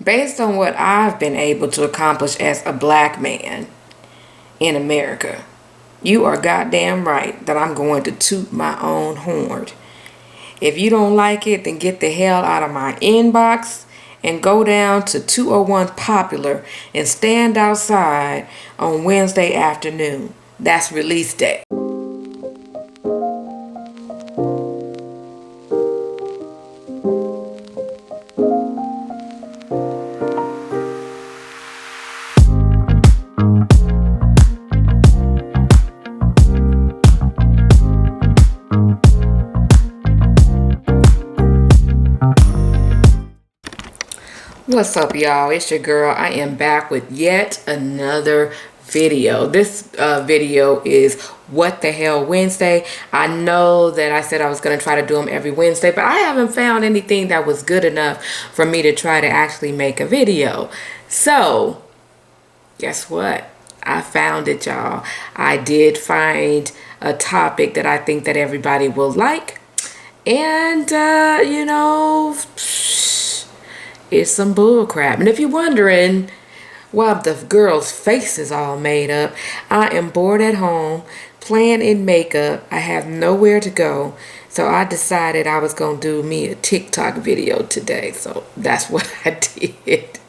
Based on what I've been able to accomplish as a black man in America, you are goddamn right that I'm going to toot my own horn. If you don't like it, then get the hell out of my inbox and go down to 201 Popular and stand outside on Wednesday afternoon. That's release day. What's up, y'all? It's your girl. I am back with yet another video. This video is What the Hell Wednesday. I know that I said I was going to try to do them every Wednesday, but I haven't found anything that was good enough for me to try to actually make a video. So, guess what? I found it, y'all. I did find a topic that I think that everybody will like. And, you know, it's some bull crap. And if you're wondering why the girl's face is all made up, I am bored at home, playing in makeup. I have nowhere to go. So I decided I was going to do me a TikTok video today. So that's what I did.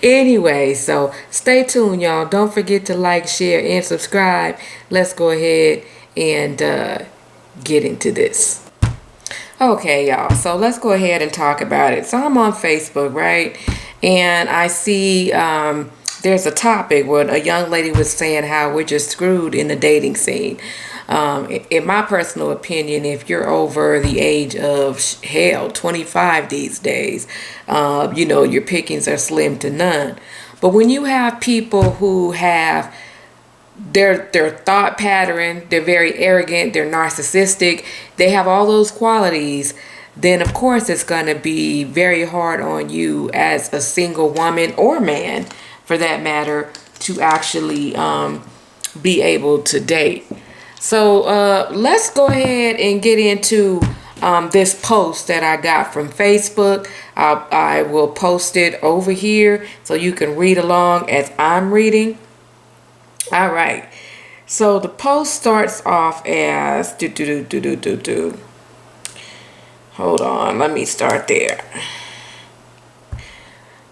Anyway, so stay tuned, y'all. Don't forget to like, share, and subscribe. Let's go ahead and get into this. Okay, y'all, so let's go ahead and talk about it. So I'm on Facebook, right? And I see there's a topic where a young lady was saying how we're just screwed in the dating scene. In my personal opinion, if you're over the age of, hell, 25 these days, you know, your pickings are slim to none. But when you have people who have their thought pattern, they're very arrogant, they're narcissistic, they have all those qualities, then of course it's going to be very hard on you as a single woman or man, for that matter, to actually be able to date. So let's go ahead and get into this post that I got from Facebook. I will post it over here so you can read along as I'm reading. All right, so the post starts off as hold on, let me start there.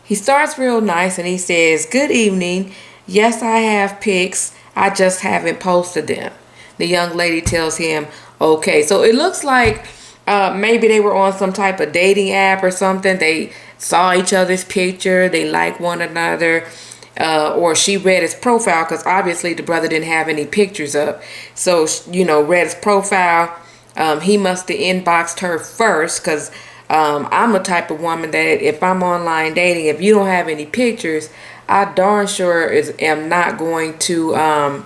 He starts real nice and he says, "Good evening. Yes, I have pics. I just haven't posted them." The young lady tells him, "Okay." So it looks like maybe they were on some type of dating app or something. They saw each other's picture. They like one another. Or she read his profile, because obviously the brother didn't have any pictures up. So, you know, read his profile. He must have inboxed her first, because I'm the type of woman that if I'm online dating, if you don't have any pictures, I darn sure am not going to, I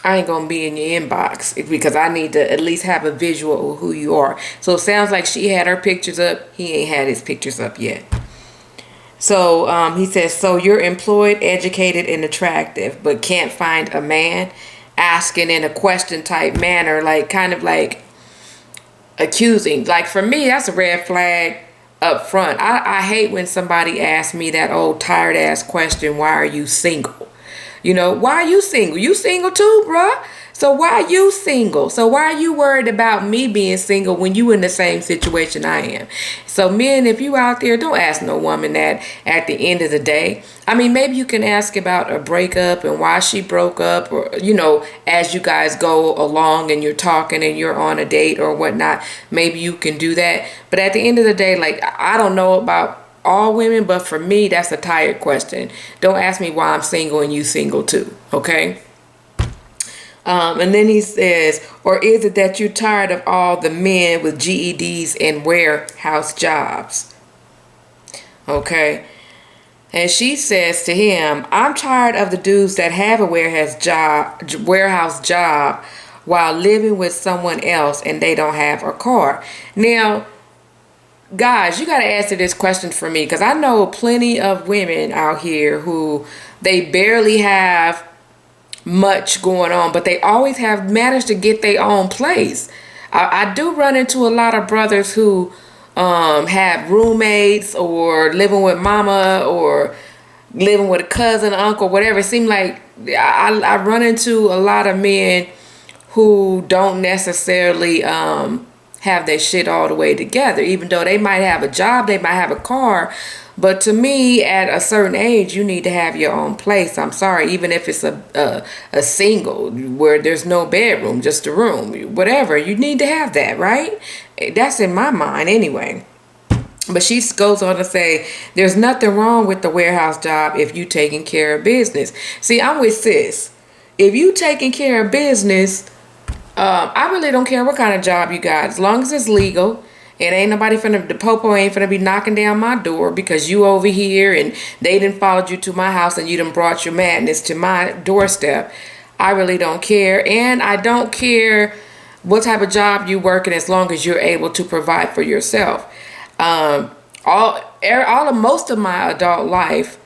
ain't going to be in your inbox, because I need to at least have a visual of who you are. So it sounds like she had her pictures up. He ain't had his pictures up yet. So he says, "So you're employed, educated, and attractive, but can't find a man?" Asking in a question type manner, like kind of like accusing. Like for me, that's a red flag up front. I hate when somebody asks me that old tired ass question, "Why are you single?" You know, why are you single? You single too, bruh? So why are you single? So why are you worried about me being single when you in the same situation I am? So men, if you out there, don't ask no woman that at the end of the day. I mean, maybe you can ask about a breakup and why she broke up, or, you know, as you guys go along and you're talking and you're on a date or whatnot, maybe you can do that. But at the end of the day, like, I don't know about all women, but for me, that's a tired question. Don't ask me why I'm single and you single too, okay? And then he says, "Or is it that you're tired of all the men with GEDs and warehouse jobs?" Okay. And she says to him, "I'm tired of the dudes that have a warehouse job while living with someone else and they don't have a car." Now, guys, you got to answer this question for me, because I know plenty of women out here who they barely have much going on, but they always have managed to get their own place. I do run into a lot of brothers who have roommates or living with mama or living with a cousin, uncle, whatever. It seems like I run into a lot of men who don't necessarily have their shit all the way together, even though they might have a job, they might have a car. But to me, at a certain age, you need to have your own place. I'm sorry, even if it's a single where there's no bedroom, just a room, whatever, you need to have that, right? That's in my mind anyway. But she goes on to say, there's nothing wrong with the warehouse job if you taking care of business. See, I'm with sis. If you taking care of business, I really don't care what kind of job you got. As long as it's legal, it ain't nobody the popo ain't finna be knocking down my door because you over here and they done followed you to my house and you done brought your madness to my doorstep. I really don't care. And I don't care what type of job you working as long as you're able to provide for yourself. Most of my adult life,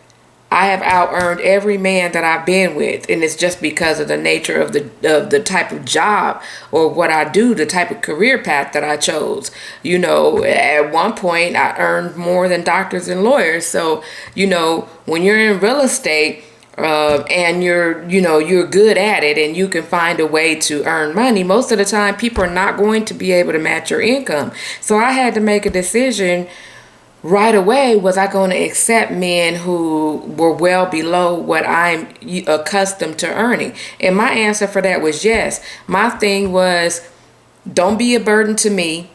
I have out-earned every man that I've been with, and it's just because of the nature of the type of job or what I do, the type of career path that I chose. You know, at one point I earned more than doctors and lawyers. So, you know, when you're in real estate, and you're good at it and you can find a way to earn money, most of the time people are not going to be able to match your income. So I had to make a decision right away. Was I going to accept men who were well below what I'm accustomed to earning? And my answer for that was yes. My thing was, don't be a burden to me.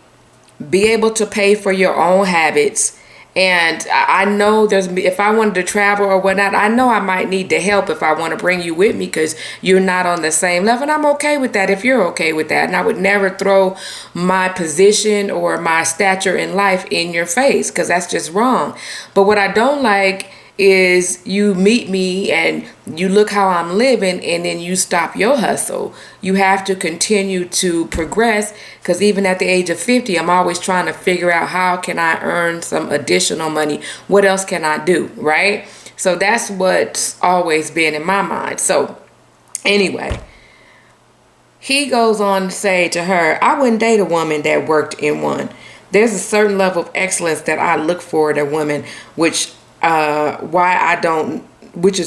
Be able to pay for your own habits. And I know if I wanted to travel or whatnot, I know I might need the help if I want to bring you with me because you're not on the same level. And I'm okay with that if you're okay with that. And I would never throw my position or my stature in life in your face because that's just wrong. But what I don't like is you meet me and you look how I'm living and then you stop your hustle. You have to continue to progress because even at the age of 50, I'm always trying to figure out how can I earn some additional money? What else can I do, right? So that's what's always been in my mind. So anyway, he goes on to say to her, I wouldn't date a woman that worked in one. There's a certain level of excellence that I look for in a woman, which is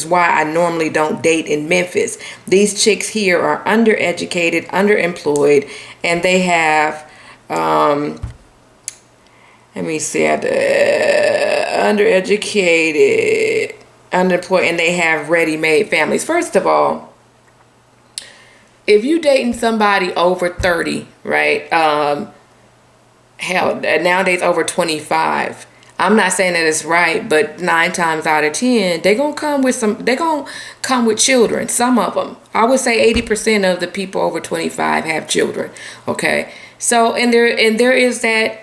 why I normally don't date in Memphis. These chicks here are undereducated, underemployed, and they have, undereducated, underemployed, and they have ready-made families. First of all, if you dating somebody over 30, right? Hell, nowadays over 25. I'm not saying that it's right, but 9 times out of 10, they're gonna come with children. Some of them, I would say 80% of the people over 25 have children. Okay, so and there is that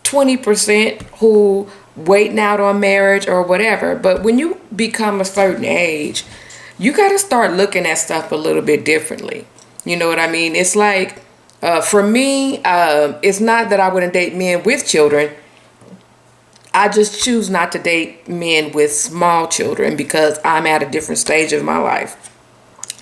20% who waiting out on marriage or whatever. But when you become a certain age, you got to start looking at stuff a little bit differently. You know what I mean? It's like for me, it's not that I wouldn't date men with children. I just choose not to date men with small children because I'm at a different stage of my life.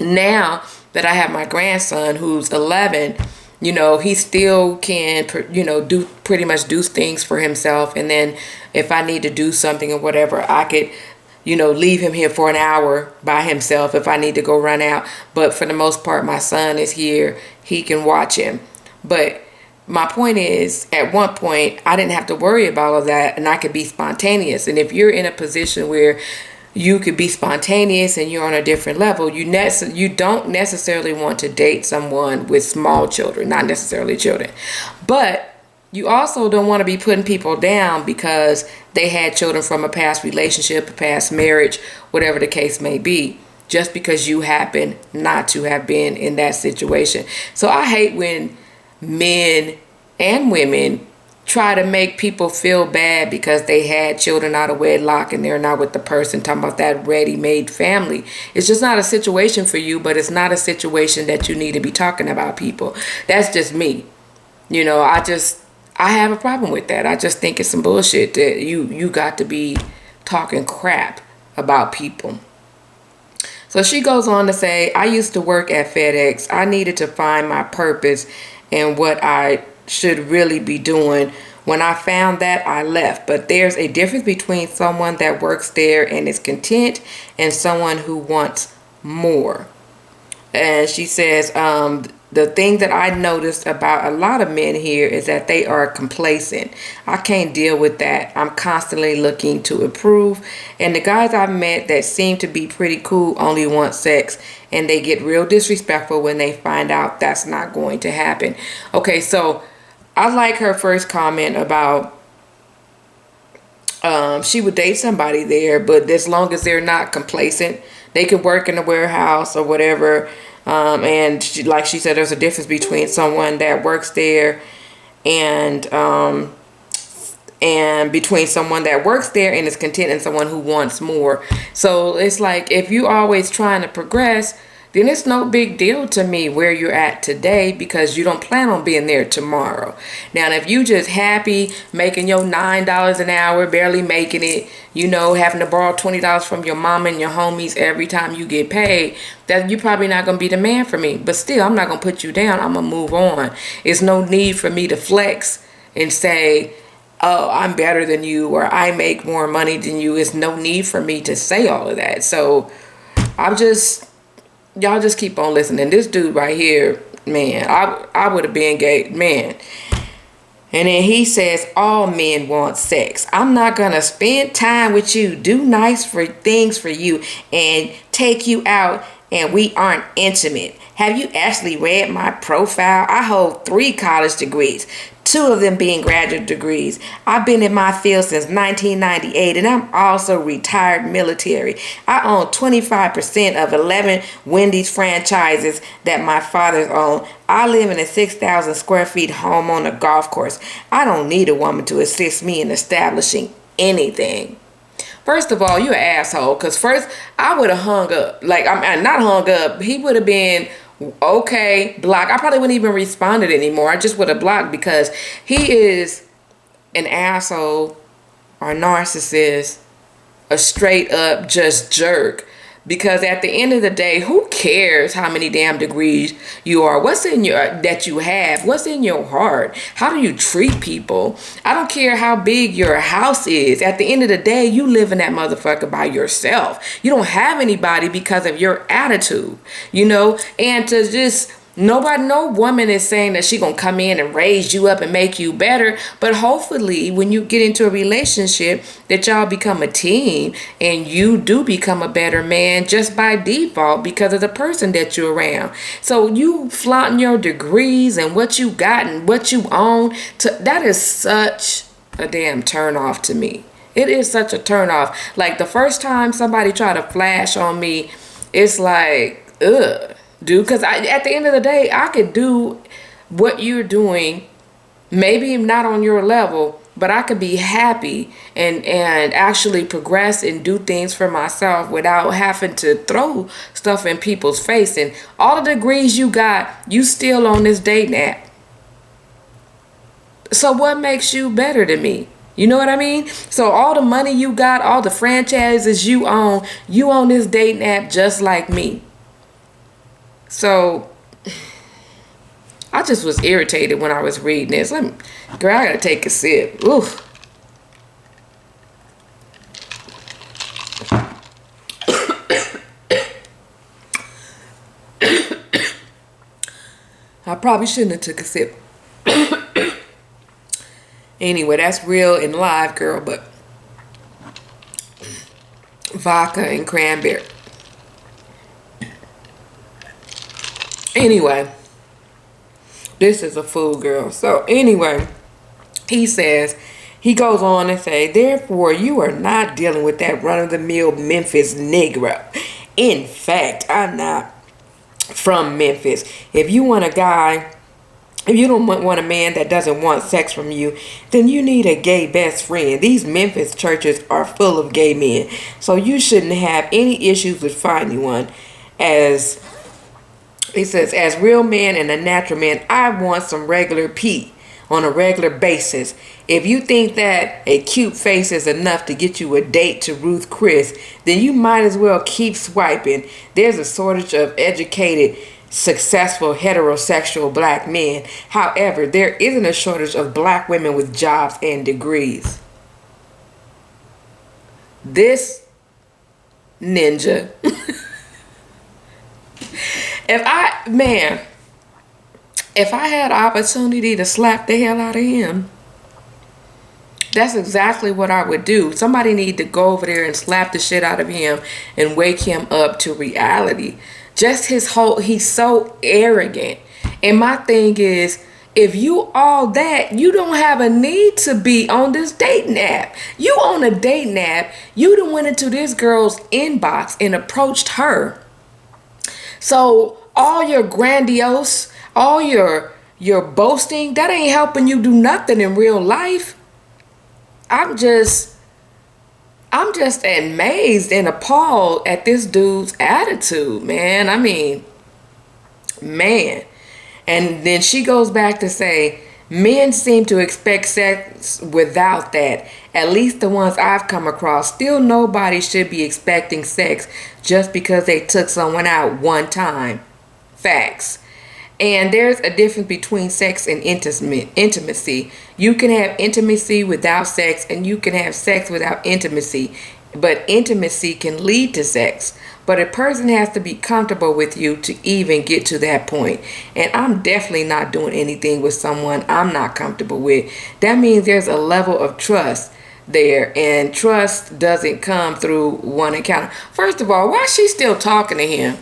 Now that I have my grandson who's 11, you know, he still can, do pretty much do things for himself. And then if I need to do something or whatever, I could, leave him here for an hour by himself if I need to go run out. But for the most part, my son is here. He can watch him. But my point is, at one point, I didn't have to worry about all of that, and I could be spontaneous. And if you're in a position where you could be spontaneous and you're on a different level, you don't necessarily want to date someone with small children, not necessarily children. But you also don't want to be putting people down because they had children from a past relationship, a past marriage, whatever the case may be, just because you happen not to have been in that situation. So I hate when men and women try to make people feel bad because they had children out of wedlock and they're not with the person, talking about that ready-made family. It's just not a situation for you, but it's not a situation that you need to be talking about people. That's just me. I have a problem with that. I just think it's some bullshit that you got to be talking crap about people. So she goes on to say, I used to work at FedEx. I needed to find my purpose and what I should really be doing When I found that, I left. But there's a difference between someone that works there and is content and someone who wants more. And she says, the thing that I noticed about a lot of men here is that they are complacent. I can't deal with that. I'm constantly looking to improve. And the guys I've met that seem to be pretty cool only want sex. And they get real disrespectful when they find out that's not going to happen. Okay, so I like her first comment about she would date somebody there, but as long as they're not complacent, they could work in a warehouse or whatever. And like she said, there's a difference between someone that works there and between someone that works there and is content and someone who wants more. So it's like, if you always trying to progress, then it's no big deal to me where you're at today, because you don't plan on being there tomorrow. Now, if you just happy making your $9 an hour, barely making it, you know, having to borrow $20 from your mom and your homies every time you get paid, that you're probably not going to be the man for me. But still, I'm not going to put you down. I'm going to move on. It's no need for me to flex and say, oh, I'm better than you, or I make more money than you. It's no need for me to say all of that. So y'all just keep on listening. This dude right here, man, I would have been gay, man. And then he says, all men want sex. I'm not going to spend time with you, do nice things for you, and take you out, and we aren't intimate. Have you actually read my profile? I hold 3 college degrees, 2 of them being graduate degrees. I've been in my field since 1998, and I'm also retired military. I own 25% of 11 Wendy's franchises that my father's own. I live in a 6,000 square feet home on a golf course. I don't need a woman to assist me in establishing anything. First of all, you an asshole, because first I would have hung up. Like, I'm not hung up. He would have been okay, block. I probably wouldn't even responded anymore. I just would have blocked, because he is an asshole or narcissist, a straight up just jerk. Because at the end of the day, who cares how many damn degrees you are? What's in that you have? What's in your heart? How do you treat people? I don't care how big your house is. At the end of the day, you live in that motherfucker by yourself. You don't have anybody because of your attitude, you know? And to just... no woman is saying that she gonna come in and raise you up and make you better, but hopefully when you get into a relationship that y'all become a team and you do become a better man just by default because of the person that you're around. So you flaunting your degrees and what you got and what you own, that is such a damn turn off to me. It is such a turn off. Like, the first time somebody try to flash on me, it's like, ugh. Dude, because at the end of the day, I could do what you're doing, maybe not on your level, but I could be happy and actually progress and do things for myself without having to throw stuff in people's face. And all the degrees you got, you still on this dating app. So what makes you better than me? You know what I mean? So all the money you got, all the franchises you own this dating app just like me. So I just was irritated when I was reading this. Girl, I gotta take a sip. Ooh. I probably shouldn't have took a sip. Anyway, that's real and live, girl, but vodka and cranberry. Anyway, this is a fool, girl. So anyway, he goes on and say, therefore, you are not dealing with that run-of-the-mill Memphis Negro. In fact, I'm not from Memphis. If you want you don't want a man that doesn't want sex from you, then you need a gay best friend. These Memphis churches are full of gay men, so you shouldn't have any issues with finding one. As he says, as real man and a natural man, I want some regular Pete on a regular basis. If you think that a cute face is enough to get you a date to Ruth Chris, then you might as well keep swiping. There's a shortage of educated successful heterosexual black men. However, there isn't a shortage of black women with jobs and degrees. This ninja, if I had opportunity to slap the hell out of him, that's exactly what I would do. Somebody need to go over there and slap the shit out of him and wake him up to reality. Just he's so arrogant. And my thing is, if you all that, you don't have a need to be on this dating app. You on a dating app, you done went into this girl's inbox and approached her. So all your grandiose, all your boasting, that ain't helping you do nothing in real life. I'm just amazed and appalled at this dude's attitude, man. I mean, man. And then she goes back to say, men seem to expect sex without that. At least the ones I've come across. Still, nobody should be expecting sex just because they took someone out one time. Facts. And there's a difference between sex and intimacy. You can have intimacy without sex, and you can have sex without intimacy. But intimacy can lead to sex. But a person has to be comfortable with you to even get to that point. And I'm definitely not doing anything with someone I'm not comfortable with. That means there's a level of trust there. And trust doesn't come through one encounter. First of all, why is she still talking to him?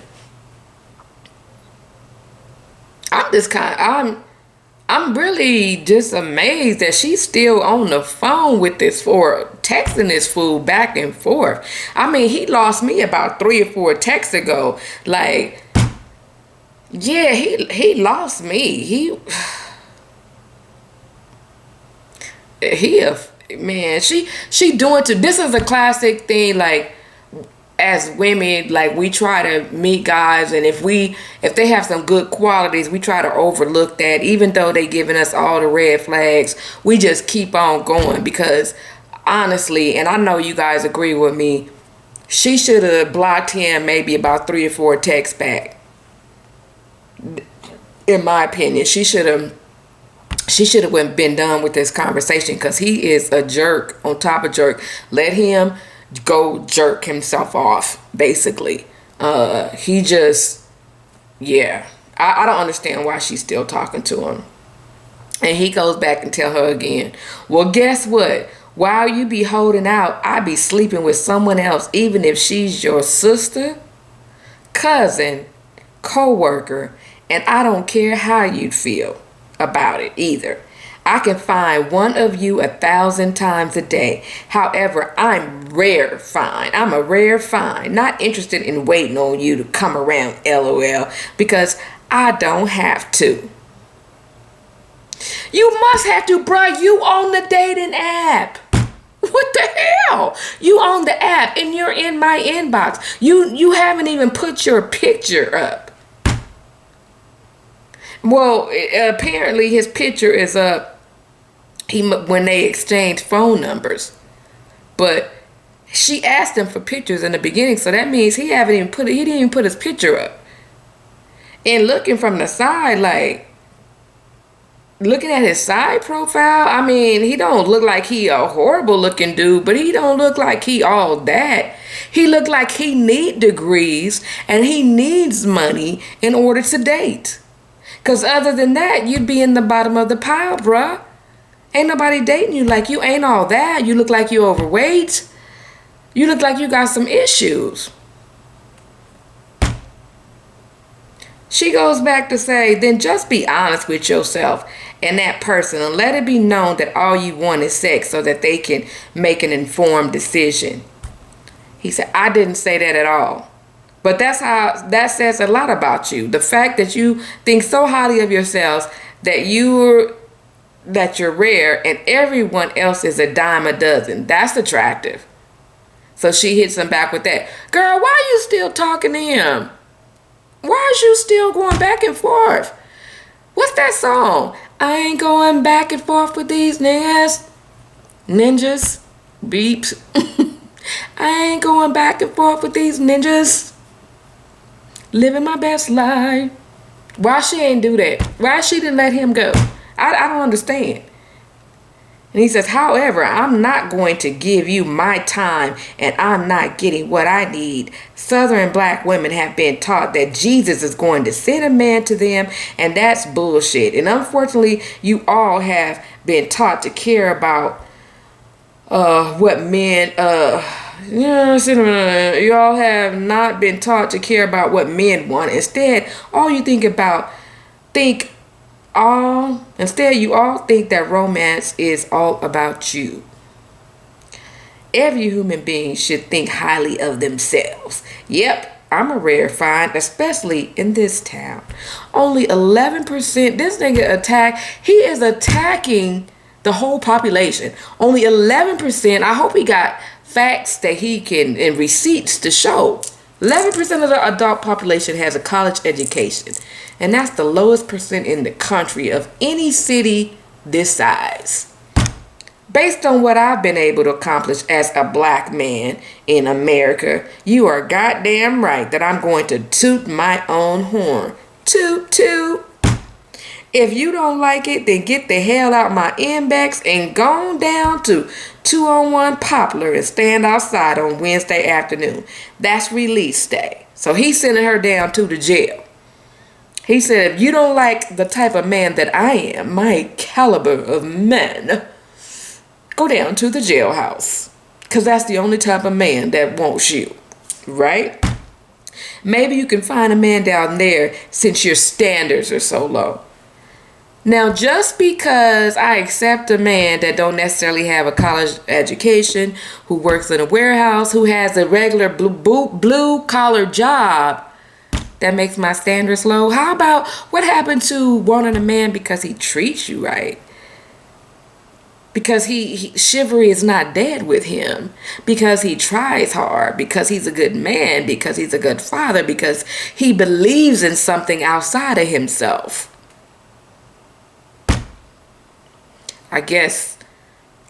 I'm really just amazed that she's still on the phone with this texting this fool back and forth. I mean, he lost me about 3 or 4 texts ago. Like, yeah, he lost me. Man, she doing this is a classic thing, like, as women, like, we try to meet guys, and if they have some good qualities, we try to overlook that. Even though they giving us all the red flags, we just keep on going, because honestly, and I know you guys agree with me, she should have blocked him maybe about 3 or 4 texts back. In my opinion, she should have been done with this conversation, because he is a jerk on top of jerk. Let him go jerk himself off, basically. He just, yeah. I don't understand why she's still talking to him. And he goes back and tell her again, well, guess what? While you be holding out, I be sleeping with someone else, even if she's your sister, cousin, co-worker, and I don't care how you'd feel about it either. I can find one of you 1,000 times a day. However, I'm rare fine. I'm a rare find. Not interested in waiting on you to come around, LOL, because I don't have to. You must have to, bruh. You on the dating app. What the hell? You on the app and you're in my inbox. You haven't even put your picture up. Well, apparently his picture is up when they exchanged phone numbers. But she asked him for pictures in the beginning, so that means he didn't even put his picture up. And looking from the side, like, looking at his side profile, I mean, he don't look like he a horrible looking dude, but he don't look like he all that. He look like he need degrees and he needs money in order to date. Because other than that, you'd be in the bottom of the pile, bruh. Ain't nobody dating you. Like, you ain't all that. You look like you overweight. You look like you got some issues. She goes back to say, then just be honest with yourself and that person and let it be known that all you want is sex so that they can make an informed decision. He said, I didn't say that at all. But that says a lot about you. The fact that you think so highly of yourselves that you're rare and everyone else is a dime a dozen. That's attractive. So she hits him back with that. Girl, why are you still talking to him? Why is you still going back and forth? What's that song? I ain't going back and forth with these niggas. Ninjas. Beeps. I ain't going back and forth with these ninjas. Living my best life. Why she ain't do that? Why she didn't let him go? I don't understand. And he says, however, I'm not going to give you my time and I'm not getting what I need. Southern black women have been taught that Jesus is going to send a man to them, and that's bullshit. And unfortunately, you all have been taught to care about what men, you all have not been taught to care about what men want. Instead, all you you all think that romance is all about you. Every human being should think highly of themselves. Yep, I'm a rare find, especially in this town. Only 11%, this nigga he is attacking the whole population. Only 11%, I hope he got facts that he can, and receipts to show. 11% of the adult population has a college education. And that's the lowest percent in the country of any city this size. Based on what I've been able to accomplish as a black man in America, you are goddamn right that I'm going to toot my own horn. Toot toot. If you don't like it, then get the hell out my inbox and go on down to 201 Poplar and stand outside on Wednesday afternoon. That's release day. So he's sending her down to the jail. He said, if you don't like the type of man that I am, my caliber of men, go down to the jailhouse. Because that's the only type of man that wants you. Right? Maybe you can find a man down there since your standards are so low. Now, just because I accept a man that don't necessarily have a college education, who works in a warehouse, who has a regular blue collar job, that makes my standards low. How about what happened to wanting a man because he treats you right? Because chivalry is not dead with him. Because he tries hard. Because he's a good man. Because he's a good father. Because he believes in something outside of himself. I guess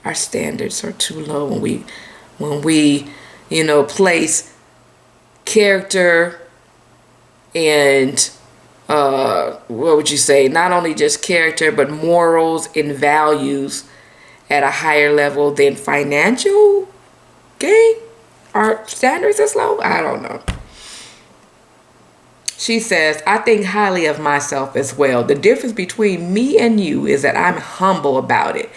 our standards are too low when we place character and what would you say, not only just character but morals and values at a higher level than financial gain. Our standards are low. I don't know. She says, I think highly of myself as well. The difference between me and you is that I'm humble about it.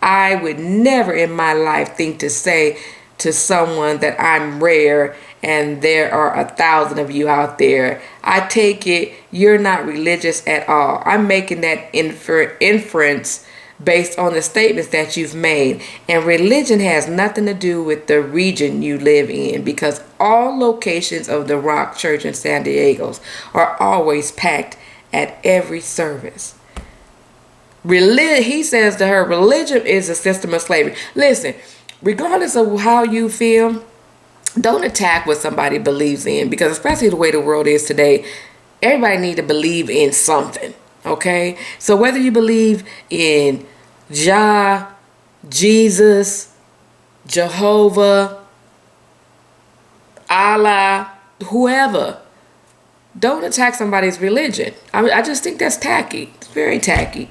I would never in my life think to say to someone that I'm rare and there are 1,000 of you out there. I take it you're not religious at all. I'm making that inference based on the statements that you've made. And religion has nothing to do with the region you live in, because all locations of the Rock Church in San Diego are always packed at every service. He says to her, religion is a system of slavery. Listen, regardless of how you feel, don't attack what somebody believes in, because especially the way the world is today, everybody needs to believe in something, okay? So whether you believe in Jah, Jesus, Jehovah, Allah, whoever, don't attack somebody's religion. I just think that's tacky. It's very tacky.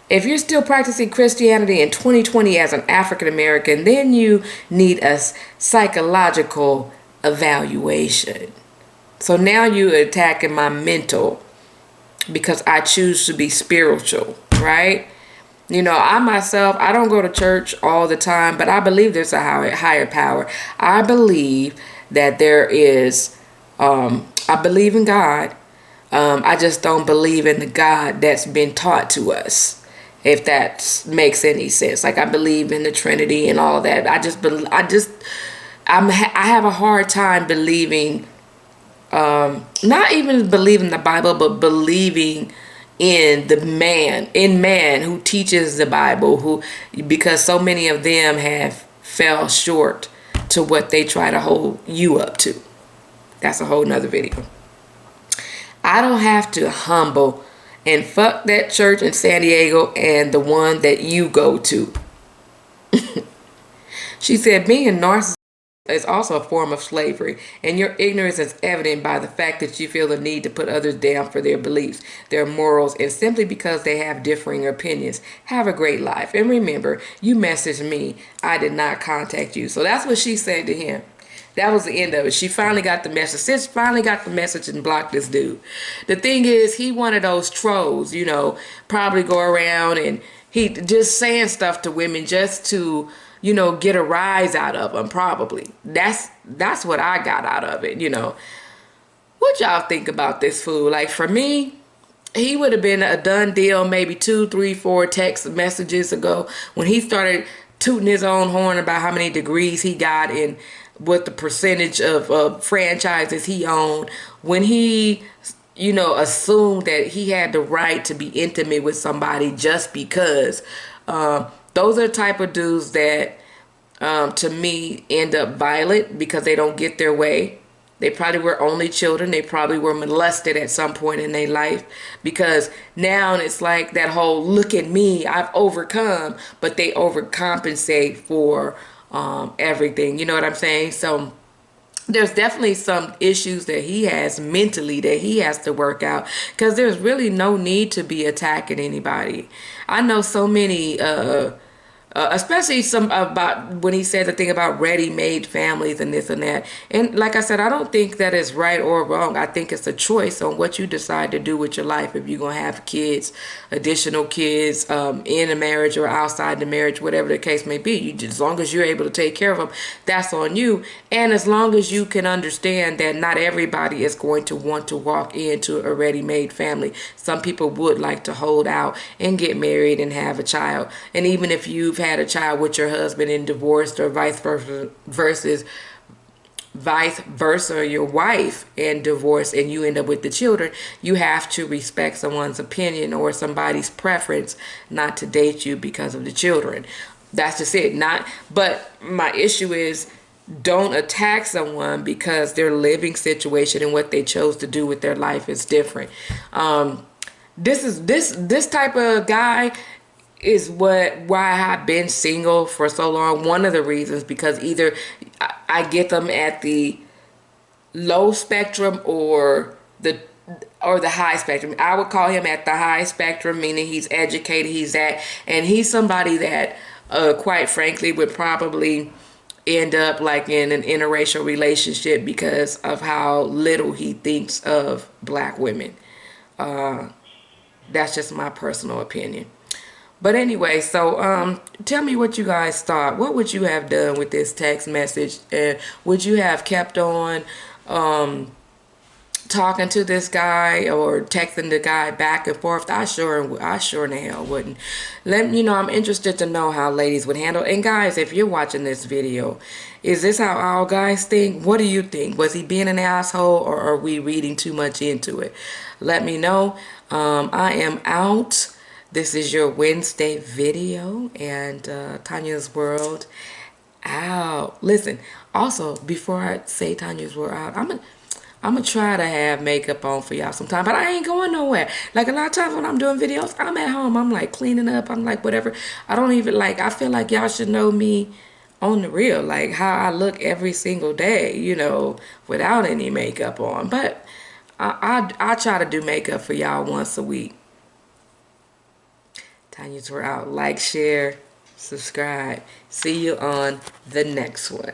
If you're still practicing Christianity in 2020 as an African American, then you need a psychological evaluation. So now you're attacking my mental because I choose to be spiritual, right? I myself, I don't go to church all the time, but I believe there's a higher power. I believe that there is, I believe in God. I just don't believe in the God that's been taught to us. If that makes any sense. Like, I believe in the Trinity and all that. I have a hard time believing, not even believing the Bible, but believing in man who teaches the Bible, because so many of them have fell short to what they try to hold you up to. That's a whole nother video. I don't have to humble and fuck that church in San Diego and the one that you go to. She said, being narcissistic is also a form of slavery, and your ignorance is evident by the fact that you feel the need to put others down for their beliefs, their morals, and simply because they have differing opinions. Have a great life. And remember, you messaged me. I did not contact you. So that's what she said to him. That was the end of it. She finally got the message. Sis finally got the message and blocked this dude. The thing is, he one of those trolls, you know, probably go around and he just saying stuff to women just to, you know, get a rise out of them, probably. That's what I got out of it, you know. What y'all think about this fool? Like, for me, he would have been a done deal maybe 2, 3, 4 text messages ago when he started tooting his own horn about how many degrees he got and what the percentage of franchises he owned. When he, you know, assumed that he had the right to be intimate with somebody just because. Those are the type of dudes that, to me, end up violent because they don't get their way. They probably were only children. They probably were molested at some point in their life, because now it's like that whole look at me, I've overcome, but they overcompensate for everything. You know what I'm saying? So there's definitely some issues that he has mentally that he has to work out, because there's really no need to be attacking anybody. I know so many especially some about when he said the thing about ready-made families and this and that. And like I said, I don't think that is right or wrong. I think it's a choice on what you decide to do with your life. If you're going to have kids, additional kids, in a marriage or outside the marriage, whatever the case may be, you just, as long as you're able to take care of them, that's on you. And as long as you can understand that not everybody is going to want to walk into a ready-made family. Some people would like to hold out and get married and have a child. And even if you've had a child with your husband and divorced, or vice versa, your wife and divorce, and you end up with the children, you have to respect someone's opinion or somebody's preference not to date you because of the children. That's just it. But my issue is, don't attack someone because their living situation and what they chose to do with their life is different. This type of guy is why I've been single for so long. One of the reasons, because either I get them at the low spectrum or the high spectrum. I would call him at the high spectrum, meaning he's educated, and he's somebody that quite frankly would probably end up like in an interracial relationship because of how little he thinks of black women. That's just my personal opinion. But anyway, so tell me what you guys thought. What would you have done with this text message? And would you have kept on talking to this guy or texting the guy back and forth? I sure in the hell wouldn't. I'm interested to know how ladies would handle. And guys, if you're watching this video, is this how all guys think? What do you think? Was he being an asshole, or are we reading too much into it? Let me know. I am out. This is your Wednesday video, and Tonya's World out. Listen, also, before I say Tonya's World out, I'm gonna try to have makeup on for y'all sometime, but I ain't going nowhere. Like, a lot of times when I'm doing videos, I'm at home. I'm like cleaning up. I'm like whatever. I don't even like. I feel like y'all should know me on the real, like how I look every single day, you know, without any makeup on. But I try to do makeup for y'all once a week. Tonya's World out. Like, share, subscribe. See you on the next one.